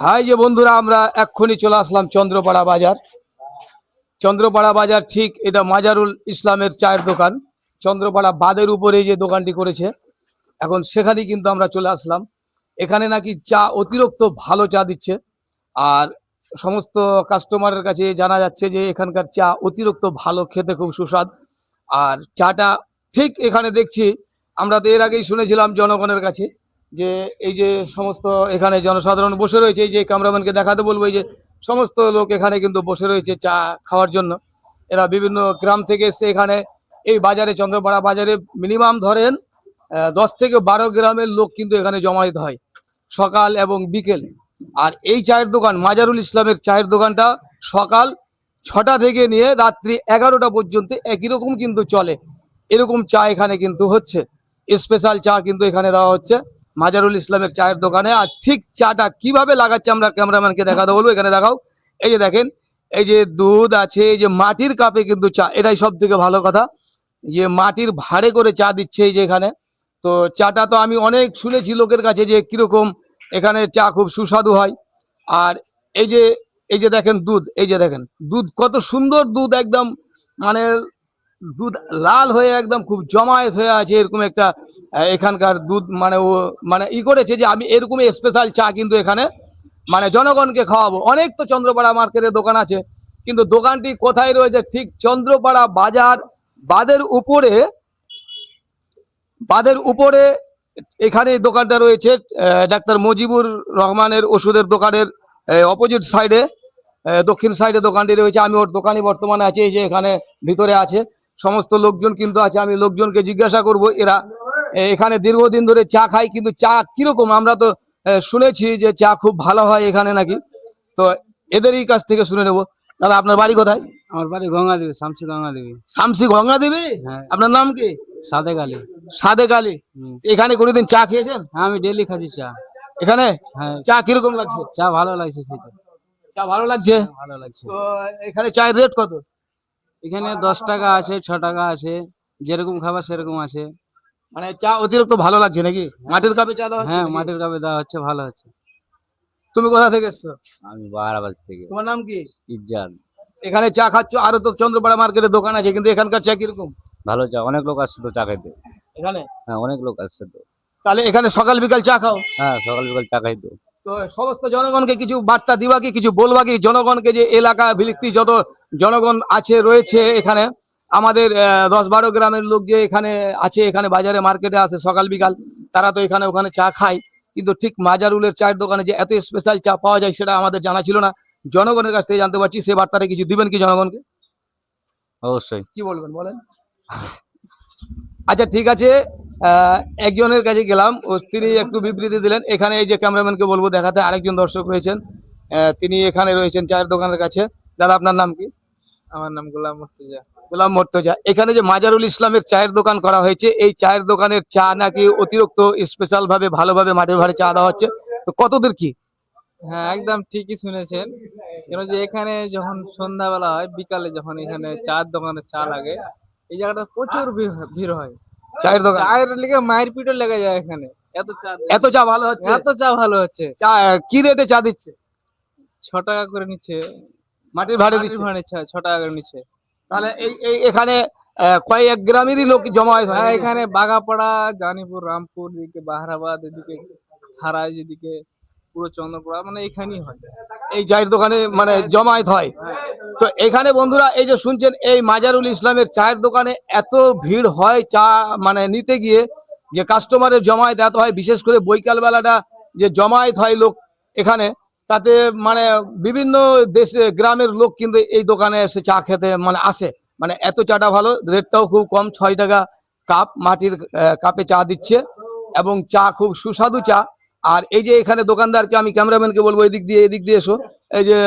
High যে বন্ধুরা, আমরা এক্ষুনি চলে আসলাম চন্দ্রপাড়া বাজার। চন্দ্রপাড়া বাজার ঠিক এটা মাজারুল ইসলামের চায়ের দোকান। চন্দ্রপাড়া বাদের উপরে যে দোকানটি করেছে, এখন সেখানেই কিন্তু আমরা চলে আসলাম। এখানে নাকি চা অতিরিক্ত ভালো চা দিচ্ছে, আর সমস্ত কাস্টমারের কাছে জানা যাচ্ছে যে এখানকার চা অতিরিক্ত ভালো, খেতে খুব সুস্বাদ। আর চাটা ঠিক এখানে দেখছি, আমরা তো এর আগেই শুনেছিলাম জনগণের কাছে যে এই যে সমস্ত এখানে জনসাধারণ বসে রয়েছে, এই যে ক্যামেরাম্যানকে দেখাতে বলবো, এই যে সমস্ত লোক এখানে কিন্তু বসে রয়েছে চা খাওয়ার জন্য। এরা বিভিন্ন গ্রাম থেকে এসছে এখানে এই বাজারে, চন্দ্রপাড়া বাজারে মিনিমাম ধরেন 10 থেকে 12 গ্রামের লোক কিন্তু এখানে জমায়েত হয় সকাল এবং বিকেল। আর এই চায়ের দোকান মাজারুল ইসলামের চায়ের দোকানটা সকাল 6টা থেকে নিয়ে রাত্রি 11টা পর্যন্ত একই রকম কিন্তু চলে। এরকম চা এখানে কিন্তু হচ্ছে, স্পেশাল চা কিন্তু এখানে দেওয়া হচ্ছে মাজারুল ইসলামের চায়ের দোকানে। আর ঠিক চাটা কিভাবে লাগাচ্ছে আমরা ক্যামেরাম্যানকে দেখাতে বলবো, এখানে দেখাও। এই যে দেখেন, এই যে দুধ আছে, এই যে মাটির কাপে কিন্তু চা, এটাই সব থেকে ভালো কথা যে মাটির ভাঁড়ে করে চা দিচ্ছে এই যে এখানে। তো চাটা তো আমি অনেক শুনেছি লোকের কাছে যে কিরকম এখানে চা খুব সুস্বাদু হয়। আর এই যে এই যে দেখেন দুধ, এই যে দেখেন দুধ কত সুন্দর দুধ, একদম মানে দুধ লাল হয়ে একদম খুব জমায়েত হয়ে আছে এরকম একটা এখানকার দুধ, মানে ও মানে করেছে যে আমি এরকম স্পেশাল চা কিন্তু এখানে মানে জনগণকে খাওয়াবো। অনেক তো চন্দ্রপাড়া মার্কেটের দোকান আছে, কিন্তু দোকানটি কোথায় রয়েছে, ঠিক চন্দ্রপাড়া বাজার বাদের উপরে, বাদের উপরে এখানে দোকানটা রয়েছে। ডাক্তার মুজিবুর রহমানের ওষুধের দোকানের অপোজিট সাইডে, দক্ষিণ সাইডে দোকানটি রয়েছে। আমি ওর দোকানে বর্তমানে আছি, এই যে এখানে ভিতরে আছে সমস্ত লোকজন কিন্তু আছে। আমি লোকজনকে জিজ্ঞাসা করব, এরা এখানে দীর্ঘদিন ধরে চা খায়, কিন্তু চা কিরকম আমরা তো শুনেছি যে চা খুব ভালো হয় এখানে নাকি। তো এদেরই কাছ থেকে শুনে নেবো। দাদা, আপনার বাড়ি কোথায়? আমার বাড়ি গঙ্গা দেবী, শামসি গঙ্গা দেবী। শামসি গঙ্গা দেবী? হ্যাঁ। আপনার নাম কি? সাদেক আলী। সাদেক আলী। এখানে কোনোদিন চা খেয়েছেন? হ্যাঁ, আমি ডেলি খাচ্ছি চা এখানে। হ্যাঁ, চা কিরকম লাগছে? চা ভালো লাগছে খেতে। চা ভালো লাগছে। ভালো লাগছে। তো এখানে চায়ের রেট কত? এখানে 10 টাকা আছে, 6 টাকা আছে, যেরকম খাবার সেরকম আছে। মানে চা অতিরিক্ত ভালো লাগছে নাকি? মাটির কাপে চা দেওয়া হচ্ছে হ্যাঁ, নাকি? মাটির কাপে দেওয়া হচ্ছে, ভালো হচ্ছে। তুমি কোথা থেকে এসছো? আমি বাহারাবাদ থেকে। তোমার নাম কি? ইজ্জাত। এখানে চা খাচ্ছ, আরো তো চন্দ্রপাড়া মার্কেটে দোকান আছে, কিন্তু এখানকার চা কিরকম? ভালো চা, অনেক লোক আসছে তো চা খাইতে। এখানে হ্যাঁ, অনেক লোক আসছে তো। তাহলে এখানে সকাল বিকাল চা খাও? হ্যাঁ, সকাল বিকাল চা খাইতো। তো সমস্ত জনগণকে কিছু বার্তা দিবা কি, কিছু বলবা কি জনগণকে, যে এলাকা ভিত্তিক যত জনগণ আছে রয়েছে এখানে, আমাদের 10-12 গ্রামের লোক যে এখানে আছে, এখানে বাজারে মার্কেটে আসে সকাল বিকাল, তারা তো এখানে ওখানে চা খায়, কিন্তু ঠিক মাজারুলের চায়ের দোকানে যে এত স্পেশাল চা পাওয়া যায় সেটা আমাদের জানা ছিল না। জনগণের কাছ থেকে জানতে পারছি, সে বার্তাটা কিছু দিবেন কি জনগণকে? অবশ্যই। কি বলবেন বলেন। আচ্ছা ঠিক আছে, একজনের কাছে গেলাম, ও তিনি একটু বিবৃতি দিলেন। এখানে এই যে ক্যামেরাম্যানকে বলবো দেখাতে, আরেকজন দর্শক রয়েছেন, তিনি এখানে রয়েছেন চায়ের দোকানের কাছে। দাদা, আপনার নাম কি? আমার নাম গোলাম মুর্তজা। গোলাম মর্তজা। এখানে যে মাজারুল ইসলামের চায়ের দোকান করা হয়েছে, এই চায়ের দোকানের চা নাকি অতিরিক্ত স্পেশাল ভাবে ভালোভাবে মাটির ভাড়ে চা দেওয়া হচ্ছে, তো কতদূর কি? হ্যাঁ, একদম ঠিকই শুনেছেন। কেন যে এখানে যখন সন্ধ্যাবেলা হয়, বিকালে যখন এখানে চার দোকানে চা লাগে, এই জায়গাটা প্রচুর ভিড় হয়। চায়ের দোকান চায়ের লিগে মায়ের পিঠও লেগে যায় এখানে। এত চা এত চা ভালো হচ্ছে? এত চা ভালো হচ্ছে। চা কি রেটে চা দিচ্ছে? 6 টাকা করে নিচ্ছে। মাটির ভাড়ে মাটির দিচ্ছে? ভাড়ে 6 টাকা করে নিচ্ছে। তাহলে এই এই এখানে কয়েক গ্রামেরই লোক জমায়েত হয় হ্যাঁ, নাকি? এখানে বাগাপাড়া, জানিপুর, রামপুর, এদিকে বাহারাবাদ, এদিকে থারাই, যেদিকে পুরো চন্দ্রপুরা, মানে এখানেই হয়। এই চায়ের দোকানে মানে জমায়েত হয়। তো এখানে বন্ধুরা, এই যে শুনছেন, এই মাজারুল ইসলামের চায়ের দোকানে এত ভিড় হয় চা মানে নিতে গিয়ে, যে কাস্টমারের জমায়েত এত হয়, বিশেষ করে বৈকাল বেলাটা যে জমায়েত হয় লোক এখানে, তাতে মানে বিভিন্ন দেশে গ্রামের লোক কিন্তু এই দোকানে এসে চা খেতে মানে আসে। মানে এত চাটা ভালো, রেটটাও খুব কম, 6 টাকা কাপ, মাটির কাপে চা দিচ্ছে, এবং চা খুব সুস্বাদু চা। আর এই যে এখানে দোকানদারকে আমি ক্যামেরাম্যানকে বলবো, এদিক দিয়ে এসো। এই যে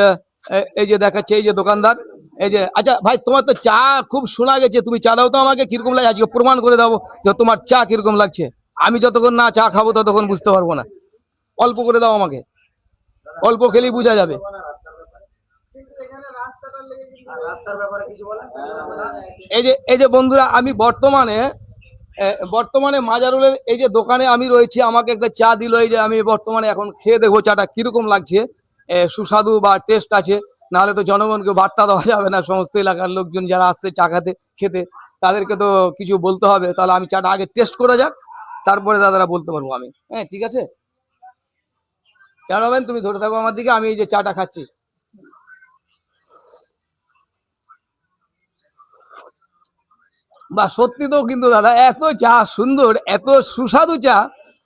এই যে দেখাচ্ছে এই যে দোকানদার, এই যে, আচ্ছা ভাই, তোমার তো চা খুব শোনা গেছে, তুমি চা দাও তো আমাকে, কিরকম লাগে আজকে প্রমাণ করে দাও যে তোমার চা কিরকম লাগছে। আমি যতক্ষণ না চা খাবো ততক্ষণ বুঝতে পারবো না। অল্প করে দাও আমাকে, অল্প খেলেই বোঝা যাবে। এই যে বন্ধুরা, আমি বর্তমানে মাজারুলের এই যে দোকানে আমি রয়েছি, আমাকে একটা চা দিল, এই যে আমি বর্তমানে এখন খেয়ে দেখবো চাটা কিরকম লাগছে। সুস্বাদু বা টেস্ট আছে, নাহলে তো জনগণকে বার্তা দেওয়া যাবে না। সমস্ত এলাকার লোকজন যারা আসছে চা খেতে তাদেরকে তো কিছু বলতে হবে। তাহলে আমি চাটা আগে টেস্ট করে যাক, তারপরে দাদারা বলতে পারবো আমি। হ্যাঁ, ঠিক আছে। কেন হবেন, তুমি ধরে থাকো আমার দিকে, আমি এই যে চাটা খাচ্ছি। বা সত্যি তো কিন্তু দাদা, এত চা সুন্দর, এত সুস্বাদু চা,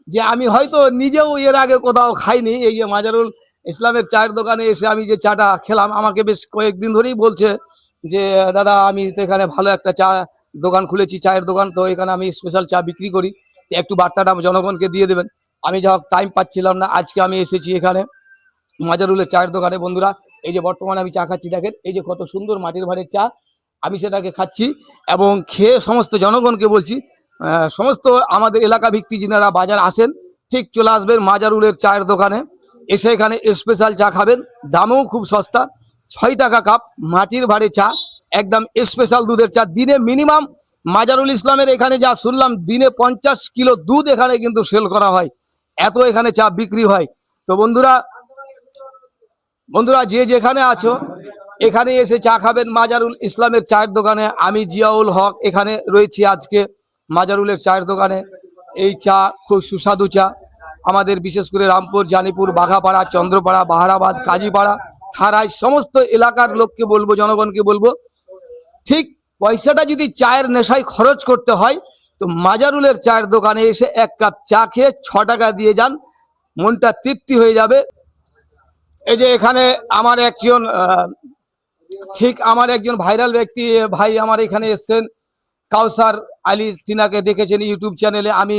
যে আমি হয়তো নিজেও এর আগে কোথাও খাইনি। এই যে মাজারুল ইসলামের চায়ের দোকানে এসে আমি যে চাটা খেলাম, আমাকে বেশ কয়েকদিন ধরেই বলছে যে দাদা আমি তো এখানে ভালো একটা চা দোকান খুলেছি, চায়ের দোকান, তো এখানে আমি স্পেশাল চা বিক্রি করি, একটু বার্তাটা জনগণকে দিয়ে দেবেন। আমি যা টাইম পাচ্ছিলাম না, আজকে আমি এসেছি এখানে মাজারুলের চায়ের দোকানে। বন্ধুরা, এই যে বর্তমানে আমি চা খাচ্ছি, দেখেন এই যে কত সুন্দর মাটির ভাঁড়ের চা, আমি সেটাকে খাচ্ছি এবং খেয়ে সমস্ত জনগণকে বলছি, সমস্ত আমাদের এলাকা ভিত্তিক যিনারা বাজার আসেন, ঠিক চলে আসবেন মাজারুলের চায়ের দোকানে, এসে এখানে স্পেশাল চা খাবেন। দামও খুব সস্তা, 6 টাকা কাপ মাটির ভাঁড়ে চা, একদম স্পেশাল দুধের চা। দিনে মিনিমাম মাজারুল ইসলামের এখানে যা শুনলাম, দিনে 50 কিলো দুধ এখানে কিন্তু সেল করা হয়, এত এখানে চা বিক্রি হয়। তো বন্ধুরা, যে যেখানে আছো এখানে এসে চা খাবেন মাজারুল ইসলামের চায়ের দোকানে। আমি জিয়াউল হক এখানে রয়েছি আজকে মাজারুলের চায়ের দোকানে। এই চা খুব সুস্বাদু চা। আমাদের বিশেষ করে রামপুর, জানিপুর, বাঘাপাড়া, চন্দ্রপাড়া, বাহারাবাদ, কাজীপাড়া, থারাই সমস্ত এলাকার লোককে বলবো, জনগণকে বলবো, ঠিক পয়সাটা যদি চায়ের নেশায় খরচ করতে হয়, তো মাজারুলের চায়ের দোকানে এসে 1 কাপ চা খেয়ে 6 টাকা দিয়ে যান, মনটা তৃপ্তি হয়ে যাবে। এই যে এখানে আমার একজন আমার একজন ভাইরাল ব্যক্তি ভাই আমার এখানে এসেছেন, কাউসার আলী, তিনাকে দেখেছেন ইউটিউব চ্যানেলে। আমি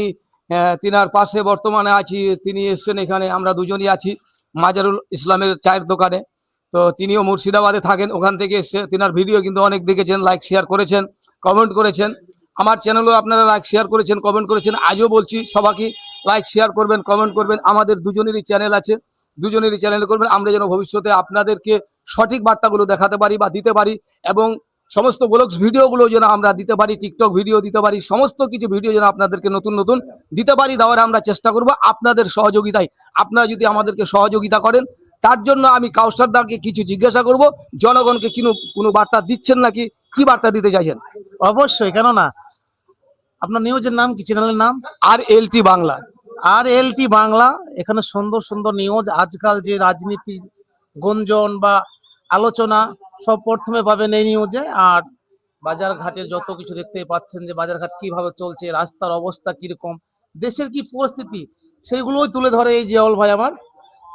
তিনার পাশে বর্তমানে আছি, তিনি এসেছেন এখানে, আমরা দুজনই আছি মাজারুল ইসলামের চায়ের দোকানে। তো তিনিও মুর্শিদাবাদে থাকেন, ওখান থেকে এসছে। তিনার ভিডিও কিন্তু অনেক দেখেছেন, লাইক শেয়ার করেছেন, কমেন্ট করেছেন। আমার চ্যানেলও আপনারা লাইক শেয়ার করেছেন, কমেন্ট করেছেন। আজও বলছি সবাইকে লাইক শেয়ার করবেন, কমেন্ট করবেন। আমাদের দুজনেরই চ্যানেল আছে, দুজনেরই চ্যানেল করবেন, আমরা যেন ভবিষ্যতে আপনাদেরকে সঠিক বার্তাগুলো দেখাতে পারি বা দিতে পারি, এবং সমস্ত ব্লগস ভিডিওগুলো যেন আমরা দিতে পারি, টিকটক ভিডিও দিতে পারি, সমস্ত কিছু ভিডিও যেন আপনাদেরকে নতুন নতুন দিতে পারি, দেওয়ার আমরা চেষ্টা করব আপনাদের সহযোগিতায়। আপনারা যদি আমাদেরকে সহযোগিতা করেন, তার জন্য আমি কাউসারদারকে কিছু জিজ্ঞাসা করব, জনগণকে কোনো বার্তা দিচ্ছেন নাকি, কি বার্তা দিতে চাইছেন? অবশ্যই, কেন না। আপনার নিউজের নাম কি, চ্যানেলের নাম? RLT বাংলা। RLT বাংলা। এখানে সুন্দর সুন্দর নিউজ, আজকাল যে রাজনীতি গুঞ্জন বা আলোচনা সব প্রথমে পাবেন এই নিউজে। আর বাজার ঘাটের যত কিছু দেখতেই পাচ্ছেন, যে বাজার ঘাট কিভাবে চলছে, রাস্তার অবস্থা কিরকম, দেশের কি পরিস্থিতি, সেইগুলোই তুলে ধরে এই জিয়াউল ভাই আমার।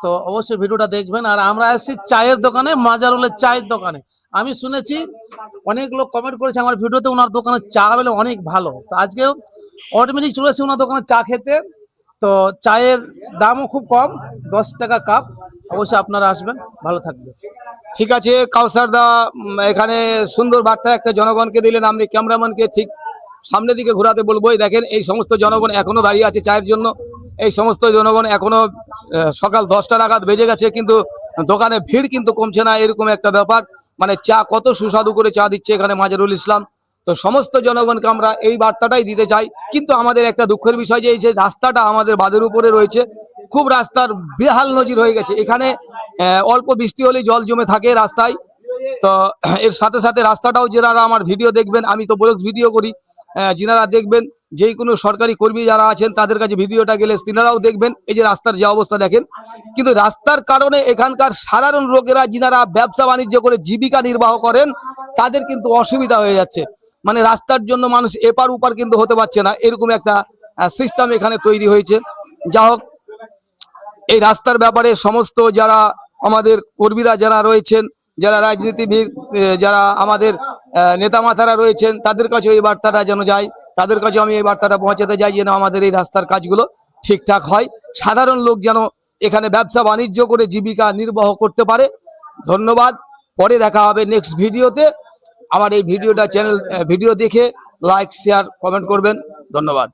তো অবশ্যই ভিডিওটা দেখবেন। আর আমরা আসছি চায়ের দোকানে, মাজারুলের চায়ের দোকানে। আমি শুনেছি অনেক লোক কমেন্ট করেছে আমার ভিডিওতে, ওনার দোকানে চা বলে অনেক ভালো। তো আজকেও অটোমেটিক চলে এসেছি ওনার দোকানে চা খেতে। তো চায়ের দামও খুব কম, 10 টাকা কাপ। অবশ্যই আপনারা আসবেন, ভালো থাকবেন। ঠিক আছে কাউসার দা, এখানে সুন্দর বার্তা একটা জনগণকে দিলেন। আপনি ক্যামেরাম্যানকে ঠিক সামনের দিকে ঘোরাতে বলবো। দেখেন এই সমস্ত জনগণ এখনো দাঁড়িয়ে আছে চায়ের জন্য। এই সমস্ত জনগণ এখনো সকাল 10টা নাগাদ বেজে গেছে, কিন্তু দোকানে ভিড় কিন্তু কমছে না, এরকম একটা ব্যাপার। মানে চা কত সুস্বাদু করে চা দিচ্ছে এখানে মাজারুল ইসলাম। তো সমস্ত জনগণকে আমরা এই বার্তাটাই দিতে চাই। কিন্তু আমাদের একটা দুঃখের বিষয় যে এই যে রাস্তাটা আমাদের বাঁধের উপরে রয়েছে, খুব রাস্তার বেহাল নজির হয়ে গেছে। এখানে অল্প বৃষ্টি হলেই জল জমে থাকে রাস্তায়। তো এর সাথে সাথে রাস্তাটাও, যারা আমার ভিডিও দেখবেন, আমি তো ব্লগস ভিডিও করি, যিনারা দেখবেন, যেই কোনো সরকারি কর্মী যারা আছেন তাদের কাছে ভিডিওটা গেলে তিনারাও দেখবেন এই যে রাস্তার যে অবস্থা দেখেন। কিন্তু রাস্তার কারণে এখানকার সাধারণ লোকেরা, যিনারা ব্যবসা বাণিজ্য করে জীবিকা নির্বাহ করেন, তাদের কিন্তু অসুবিধা হয়ে যাচ্ছে। মানে রাস্তার জন্য মানুষ এপার ওপার কিন্তু হতে পারছে না, এরকম একটা সিস্টেম এখানে তৈরি হয়েছে। যা হোক, এই রাস্তার ব্যাপারে সমস্ত যারা আমাদের কর্মীরা যারা রয়েছেন, যারা রাজনীতিবিদ, যারা আমাদের নেতা মাথারা রয়েছেন, তাদের কাছে এই বার্তাটা যেন যায়। তাদের কাছে আমি এই বার্তাটা পৌঁছাতে চাই যেন আমাদের এই রাস্তার কাজগুলো ঠিকঠাক হয়, সাধারণ লোক যেন এখানে ব্যবসা বাণিজ্য করে জীবিকা নির্বাহ করতে পারে। ধন্যবাদ। পরে দেখা হবে নেক্সট ভিডিওতে। আমার এই ভিডিওটা ভিডিও দেখে লাইক শেয়ার কমেন্ট করবেন। ধন্যবাদ।